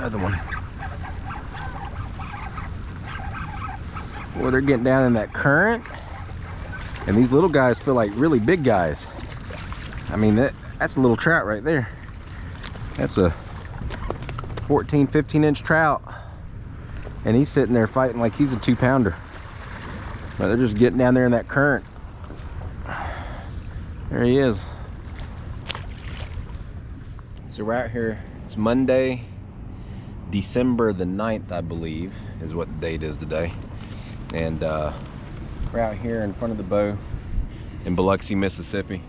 another one. Well, they're getting down in that current, and these little guys feel like really big guys. I mean, that's a little trout right there. That's a 14, 15-inch trout, and he's sitting there fighting like he's a 2-pounder. But they're just getting down there in that current. There he is. So we're out here. It's Monday, December the 9th, I believe, is what the date is today. And we're out here in front of the bow in Biloxi, Mississippi.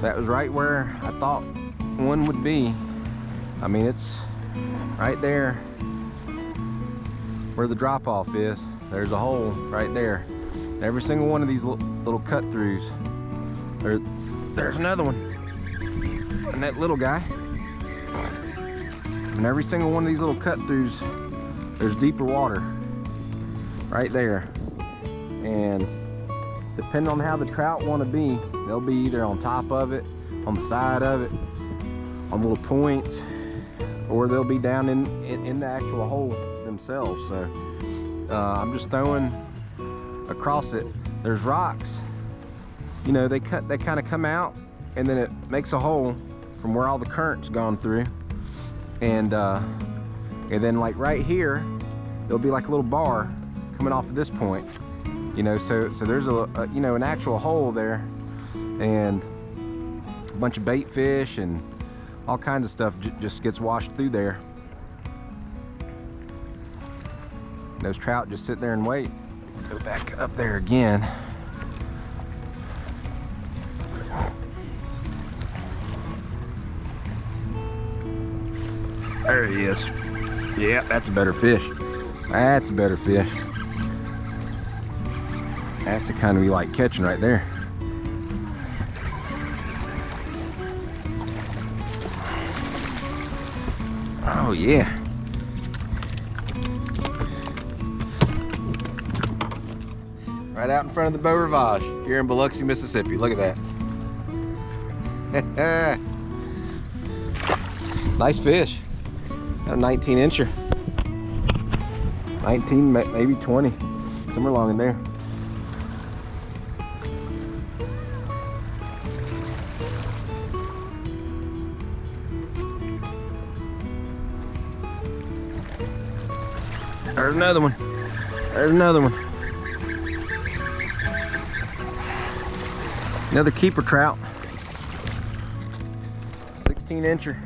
That was right where I thought one would be. I mean, it's right there where the drop-off is. There's a hole right there. Every single one of these little cut-throughs. There's another one. And that little guy. And every single one of these little cut-throughs, there's deeper water right there. And depending on how the trout want to be, they'll be either on top of it, on the side of it, on little points, or they'll be down in the actual hole themselves. So I'm just throwing across it. There's rocks, you know, they kind of come out, and then it makes a hole from where all the current's gone through, and then like right here, there'll be like a little bar coming off of this point. You know, so there's a you know, an actual hole there, and a bunch of bait fish and all kinds of stuff just gets washed through there. And those trout just sit there and wait. Go back up there again. There he is. Yeah, that's a better fish. That's a better fish. That's the kind we like catching right there. Oh yeah. Right out in front of the Beau Rivage here in Biloxi, Mississippi. Look at that. Nice fish. Got a 19-incher. 19, maybe 20. Somewhere along in there. There's another one. There's another one. Another keeper trout. 16-incher.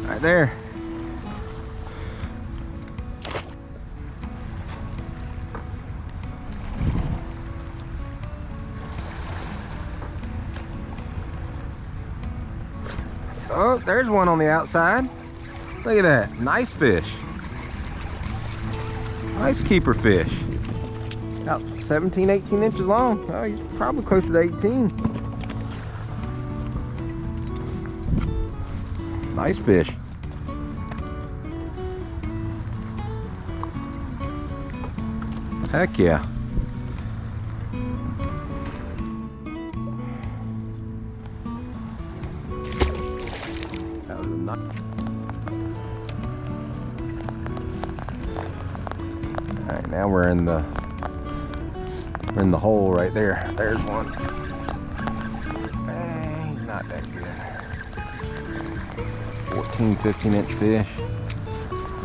Right there. Oh, there's one on the outside. Look at that. Nice fish. Nice keeper fish. About 17, 18 inches long. Oh, he's probably closer to 18. Nice fish. Heck yeah. That was a nice. All right, now we're in the hole right there. There's one. He's not that good. 14, 15-inch fish.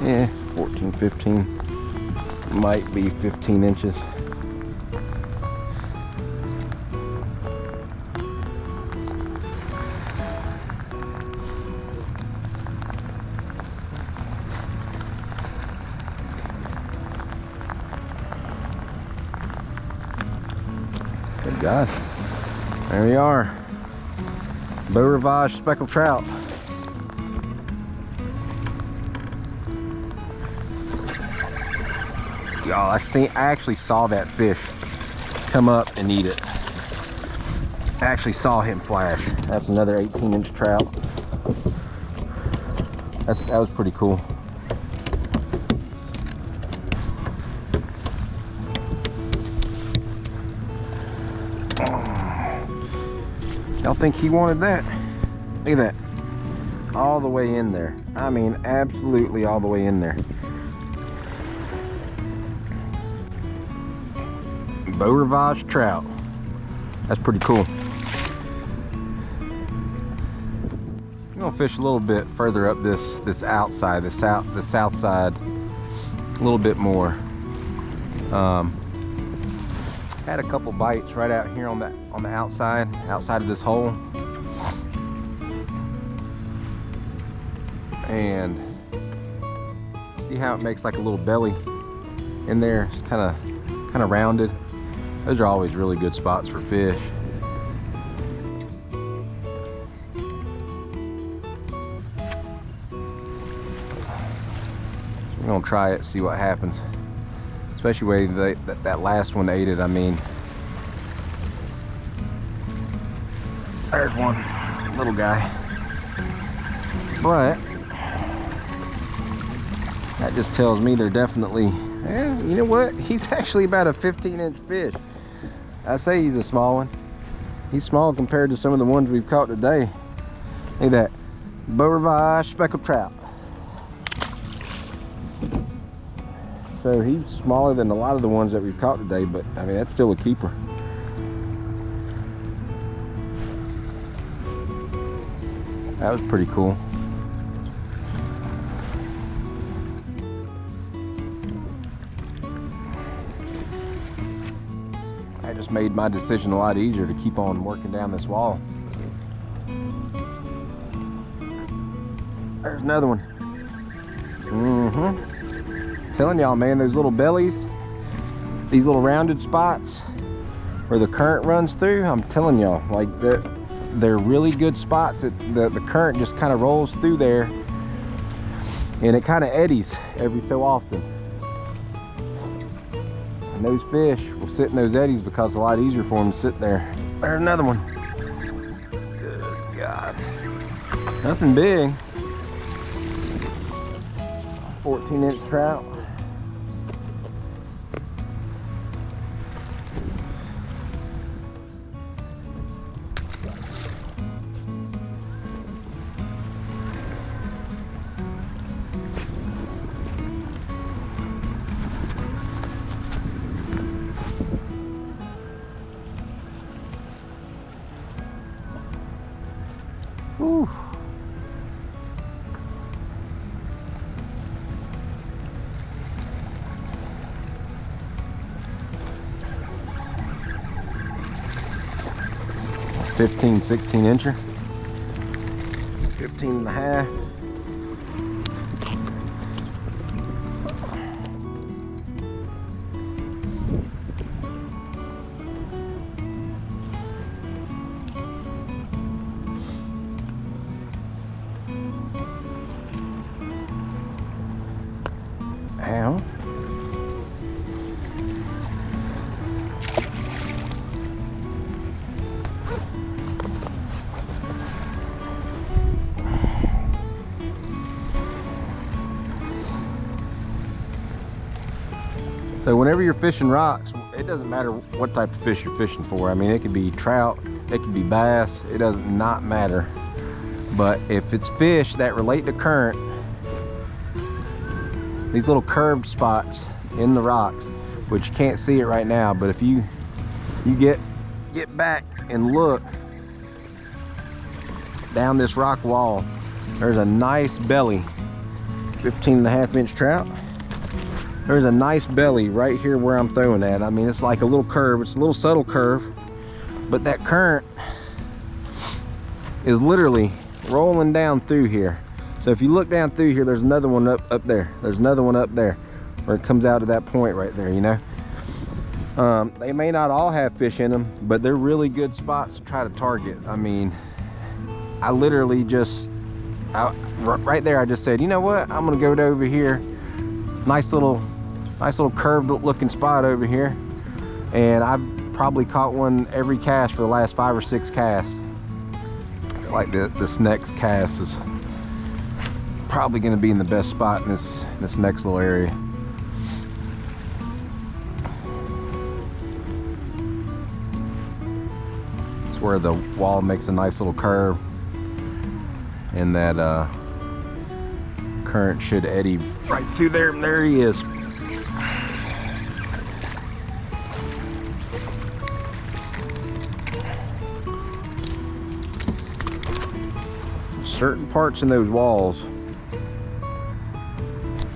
Yeah, 14, 15. Might be 15 inches. God. There we are. Beau Rivage speckled trout. Y'all, I actually saw that fish come up and eat it. I actually saw him flash. That's another 18-inch trout. That was pretty cool. Y'all think he wanted that? Look at that. All the way in there. I mean, absolutely all the way in there. Beau Rivage trout. That's pretty cool. I'm gonna fish a little bit further up this outside, the south side, a little bit more. Had a couple bites right out here on the outside of this hole, and see how it makes like a little belly in there. It's kind of rounded. Those are always really good spots for fish. We're gonna try it, see what happens. Especially the way that last one ate it. I mean, there's one little guy, but that just tells me they're definitely, you know what? He's actually about a 15-inch fish. I say he's a small one. He's small compared to some of the ones we've caught today. Look at that, Beau Rivage speckled trout. So he's smaller than a lot of the ones that we've caught today, but I mean, that's still a keeper. That was pretty cool. I just made my decision a lot easier to keep on working down this wall. There's another one. Telling y'all, man, those little bellies, these little rounded spots where the current runs through, I'm telling y'all, like they're really good spots that the current just kind of rolls through there, and it kind of eddies every so often. And those fish will sit in those eddies because it's a lot easier for them to sit there. There's another one. Good God. Nothing big. 14-inch trout. Whew. $15, 16-incher, 15 and a half. Ow. So whenever you're fishing rocks, it doesn't matter what type of fish you're fishing for. I mean, it could be trout, it could be bass, it does not matter. But if it's fish that relate to current, these little curved spots in the rocks, which you can't see it right now, but if you get back and look down this rock wall, there's a nice belly, 15.5-inch trout. There's a nice belly right here where I'm throwing at. I mean, it's like a little curve. It's a little subtle curve, but that current is literally rolling down through here. So if you look down through here, there's another one up there. There's another one up there where it comes out to that point right there, you know? They may not all have fish in them, but they're really good spots to try to target. I mean, I literally just, right there, I just said, you know what? I'm gonna go over here. Nice little curved looking spot over here. And I've probably caught one every cast for the last 5 or 6 casts. I feel like this next cast is probably gonna be in the best spot in this next little area. Where the wall makes a nice little curve, and that current should eddy right through there. And there he is. Certain parts in those walls,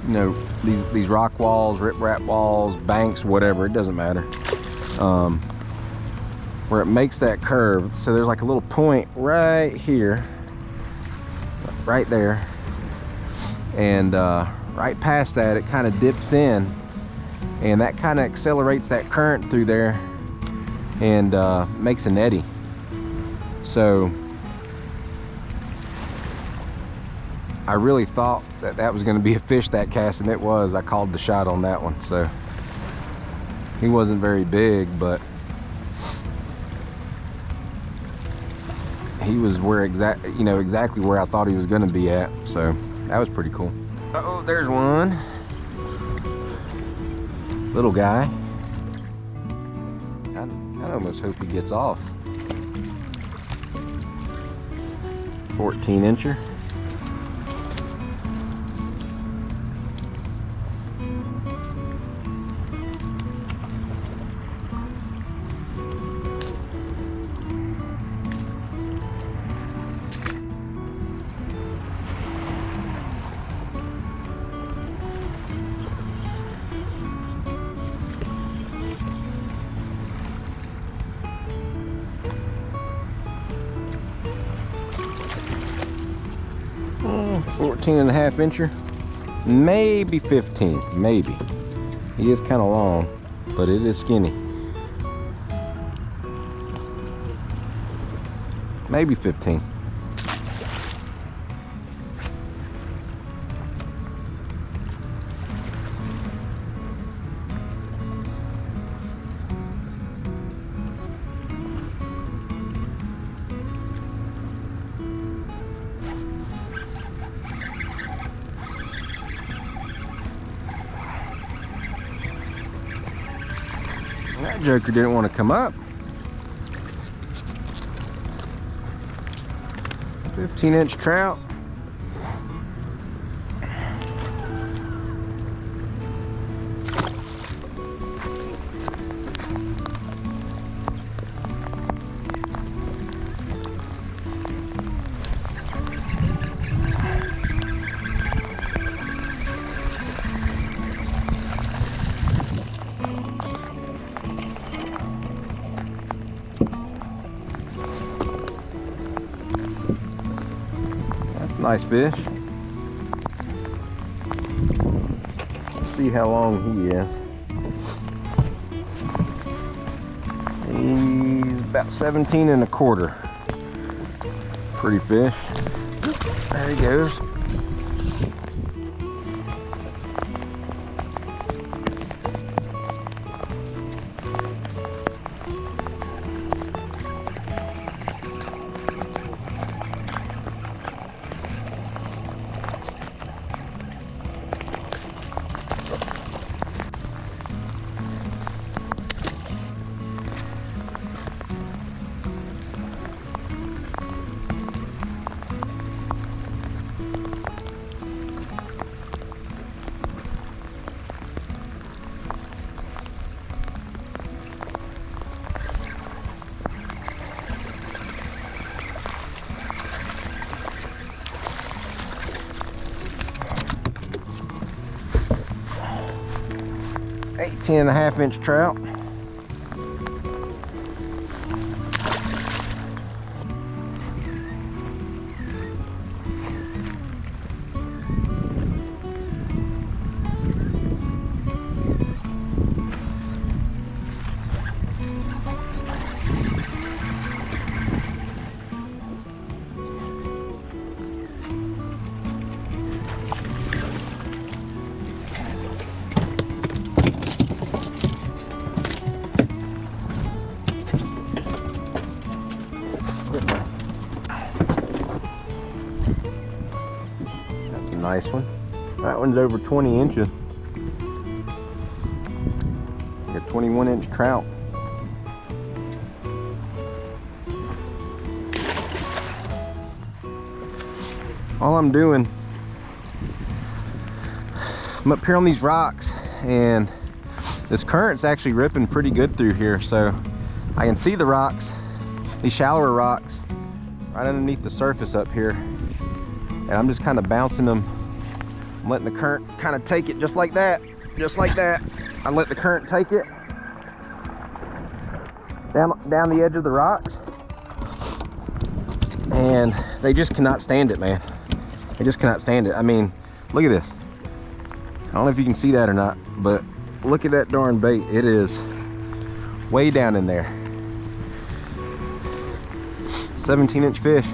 you know, these rock walls, riprap walls, banks, whatever, it doesn't matter. Where it makes that curve, so there's like a little point right here, right there, and right past that it kind of dips in, and that kind of accelerates that current through there and makes an eddy. So I really thought that was going to be a fish that cast, and it was. I called the shot on that one. So he wasn't very big, but he was where exactly where I thought he was going to be at. So that was pretty cool. Oh, there's one little guy. I almost hope he gets off. 14-incher. Oh, 14.5-incher, maybe 15, maybe. He is kind of long, but it is skinny. Maybe 15. That joker didn't want to come up. 15-inch trout. Nice fish. Let's see how long he is. He's about 17.25. Pretty fish. There he goes. $18.5-inch trout. nice one. That one's over 20 inches. Like a 21-inch trout. All I'm doing, I'm up here on these rocks, and this current's actually ripping pretty good through here, so I can see the rocks, these shallower rocks, right underneath the surface up here, and I'm just kind of bouncing them. I'm letting the current kind of take it just like that, just like that. I let the current take it down the edge of the rocks, and they just cannot stand it, man. They just cannot stand it. I mean, look at this. I don't know if you can see that or not, but look at that darn bait. It is way down in there. 17-inch fish.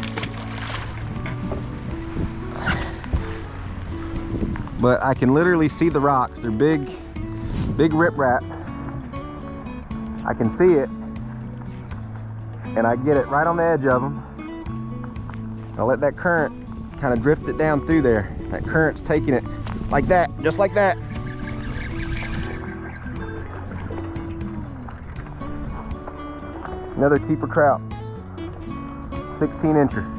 But I can literally see the rocks. They're big, big riprap. I can see it, and I get it right on the edge of them. I'll let that current kind of drift it down through there. That current's taking it like that, just like that. Another keeper trout, 16-incher.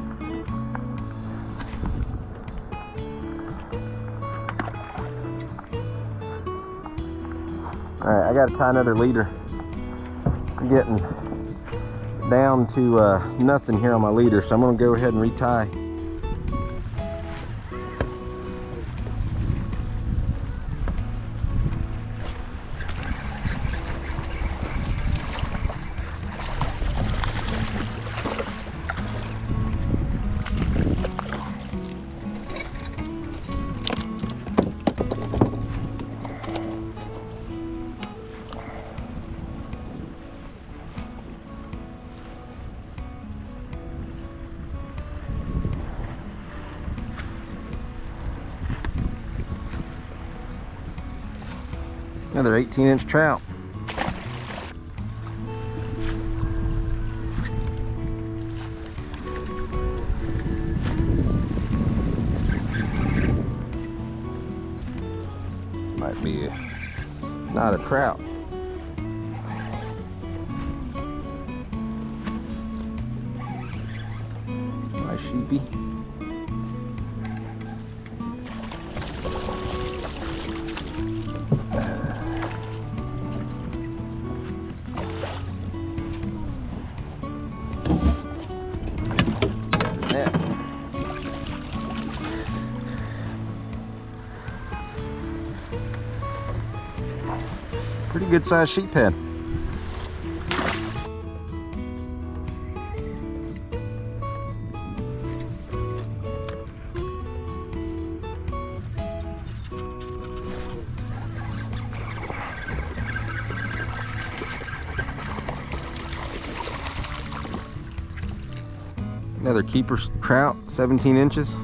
All right, I gotta tie another leader. I'm getting down to nothing here on my leader, so I'm gonna go ahead and retie. Another 18-inch trout. Might be not a trout. Nice sheepy. Pretty good sized sheephead. Another keeper trout, 17 inches.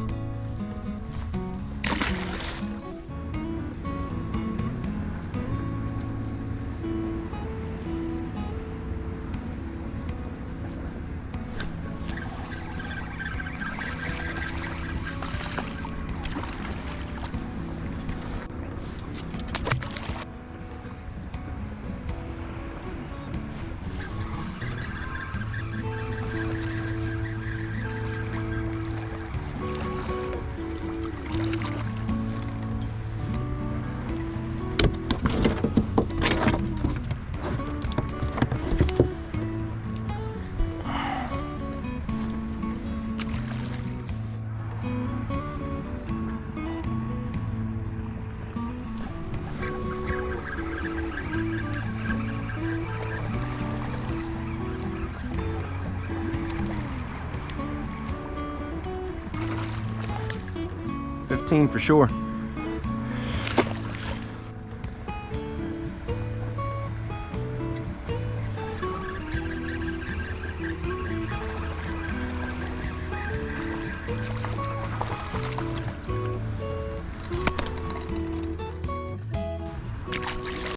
For sure.